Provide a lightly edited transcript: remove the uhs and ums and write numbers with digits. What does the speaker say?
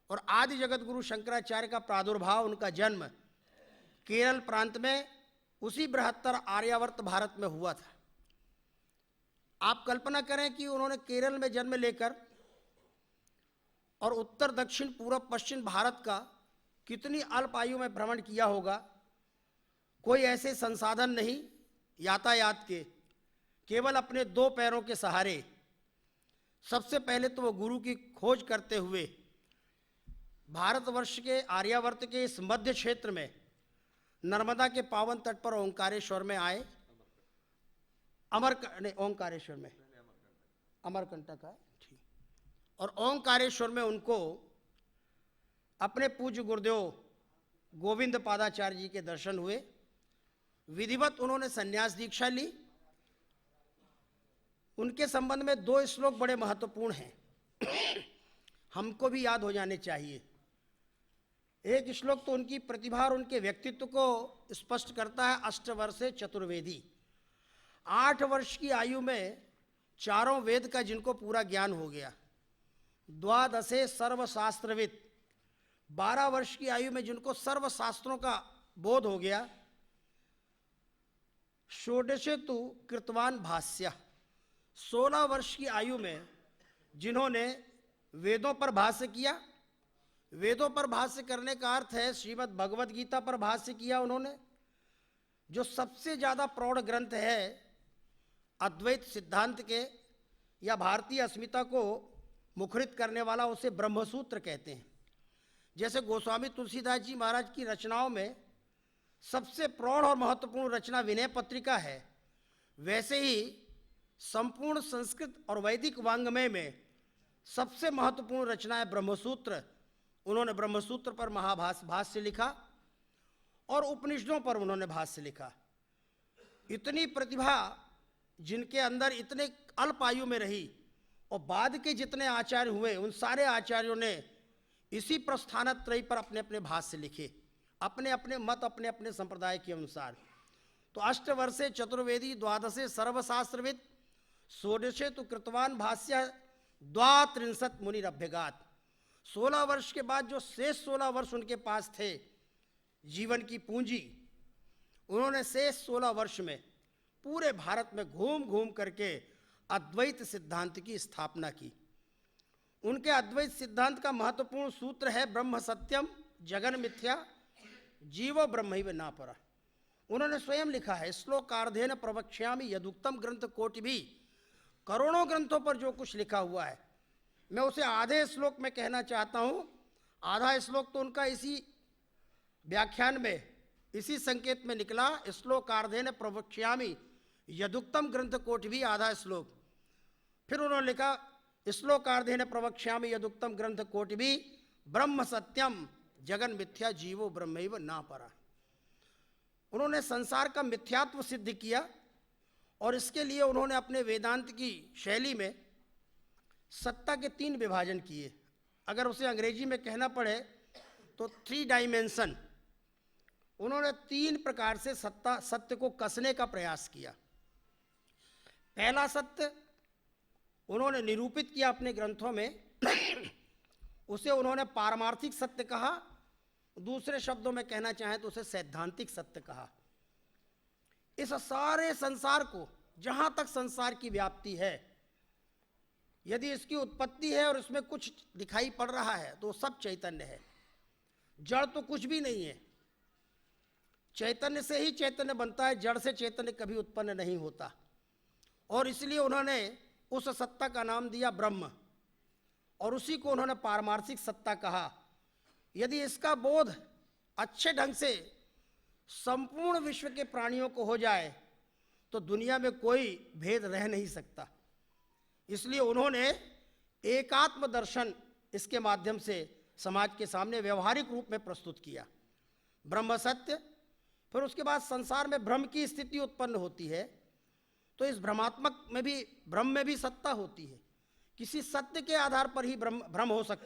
और आदि जगत गुरु शंकराचार्य का प्रादुर्भाव, उनका जन्म केरल प्रांत में उसी बृहत्तर आर्यावर्त भारत में हुआ था। आप कल्पना करें कि उन्होंने केरल में जन्म लेकर और उत्तर दक्षिण पूर्व पश्चिम भारत का कितनी अल्प आयु में भ्रमण किया होगा। कोई ऐसे संसाधन नहीं यातायात के, केवल अपने दो पैरों के सहारे सबसे पहले तो वो गुरु की खोज करते हुए भारतवर्ष के आर्यावर्त के इस मध्य क्षेत्र में नर्मदा के पावन तट पर ओंकारेश्वर में आए। ओंकारेश्वर में अमरकंटक है, ठीक। और ओंकारेश्वर में उनको अपने पूज्य गुरुदेव गोविंद पादाचार्य जी के दर्शन हुए। विधिवत उन्होंने संन्यास दीक्षा ली। उनके संबंध में दो श्लोक बड़े महत्वपूर्ण हैं, हमको भी याद हो जाने चाहिए। एक श्लोक तो उनकी प्रतिभा और उनके व्यक्तित्व को स्पष्ट करता है। अष्टवर्षे चतुर्वेदी, 8 वर्ष की आयु में चारों वेद का जिनको पूरा ज्ञान हो गया। द्वादशे सर्वशास्त्रविद, 12 वर्ष की आयु में जिनको सर्व शास्त्रों का बोध हो गया। षोडशे तु कृतवान भाष्य, 16 वर्ष की आयु में जिन्होंने वेदों पर भाष्य किया। वेदों पर भाष्य करने का अर्थ है श्रीमद् भगवद गीता पर भाष्य किया उन्होंने, जो सबसे ज़्यादा प्रौढ़ ग्रंथ है अद्वैत सिद्धांत के या भारतीय अस्मिता को मुखरित करने वाला, उसे ब्रह्मसूत्र कहते हैं। जैसे गोस्वामी तुलसीदास जी महाराज की रचनाओं में सबसे प्रौढ़ और महत्वपूर्ण रचना विनय पत्रिका है, वैसे ही संपूर्ण संस्कृत और वैदिक वाङ्मय में सबसे महत्वपूर्ण रचना है ब्रह्मसूत्र। उन्होंने ब्रह्मसूत्र पर भाष्य लिखा और उपनिषदों पर उन्होंने भाष्य लिखा। इतनी प्रतिभा जिनके अंदर इतने अल्प आयु में रही, और बाद के जितने आचार्य हुए उन सारे आचार्यों ने इसी प्रस्थानत्रयी पर अपने अपने भाष्य लिखे, अपने अपने मत, अपने अपने संप्रदाय के अनुसार। तो अष्टवर्षे चतुर्वेदी, द्वादशे सर्वशास्त्रविद, षोडशे तो कृतवान भाष्य, 32 मुनिरभ्यगात। 16 वर्ष के बाद जो शेष 16 वर्ष उनके पास थे जीवन की पूंजी, उन्होंने शेष 16 वर्ष में पूरे भारत में घूम घूम करके अद्वैत सिद्धांत की स्थापना की। उनके अद्वैत सिद्धांत का महत्वपूर्ण सूत्र है ब्रह्म सत्यम जगन मिथ्या जीवो ब्रह्मैव नापरा। उन्होंने स्वयं लिखा है, श्लोकार्धेन प्रवक्ष्यामि यदुक्तम ग्रंथ कोटि भी। करोड़ों ग्रंथों पर जो कुछ लिखा हुआ है, मैं उसे आधे श्लोक में कहना चाहता हूँ। आधा श्लोक तो उनका इसी व्याख्यान में, इसी संकेत में निकला, श्लोकार्धेन प्रवक्ष्यामि यदुक्तम ग्रंथ कोटि भी, आधा श्लोक। फिर उन्होंने लिखा, श्लोकार्धेन प्रवक्ष्यामि यदुक्तम ग्रंथ कोटि भी ब्रह्म सत्यम जगन मिथ्या जीवो ब्रह्मैव नापरा। उन्होंने संसार का मिथ्यात्व सिद्ध किया, और इसके लिए उन्होंने अपने वेदांत की शैली में सत्ता के 3 विभाजन किए। अगर उसे अंग्रेजी में कहना पड़े तो 3 डायमेंशन। उन्होंने 3 प्रकार से सत्य को कसने का प्रयास किया। पहला सत्य उन्होंने निरूपित किया अपने ग्रंथों में उसे उन्होंने पारमार्थिक सत्य कहा। दूसरे शब्दों में कहना चाहें तो उसे सैद्धांतिक सत्य कहा। इस सारे संसार को, जहाँ तक संसार की व्याप्ति है, यदि इसकी उत्पत्ति है और इसमें कुछ दिखाई पड़ रहा है तो सब चैतन्य है, जड़ तो कुछ भी नहीं है। चैतन्य से ही चैतन्य बनता है, जड़ से चैतन्य कभी उत्पन्न नहीं होता। और इसलिए उन्होंने उस सत्ता का नाम दिया ब्रह्म, और उसी को उन्होंने पारमार्थिक सत्ता कहा। यदि इसका बोध अच्छे ढंग से संपूर्ण विश्व के प्राणियों को हो जाए तो दुनिया में कोई भेद रह नहीं सकता। इसलिए उन्होंने एकात्म दर्शन इसके माध्यम से समाज के सामने व्यवहारिक रूप में प्रस्तुत किया, ब्रह्म सत्य। फिर उसके बाद संसार में भ्रम की स्थिति उत्पन्न होती है, तो इस भ्रमात्मक में भी, भ्रम में भी सत्ता होती है। किसी सत्य के आधार पर ही भ्रम हो सकता है।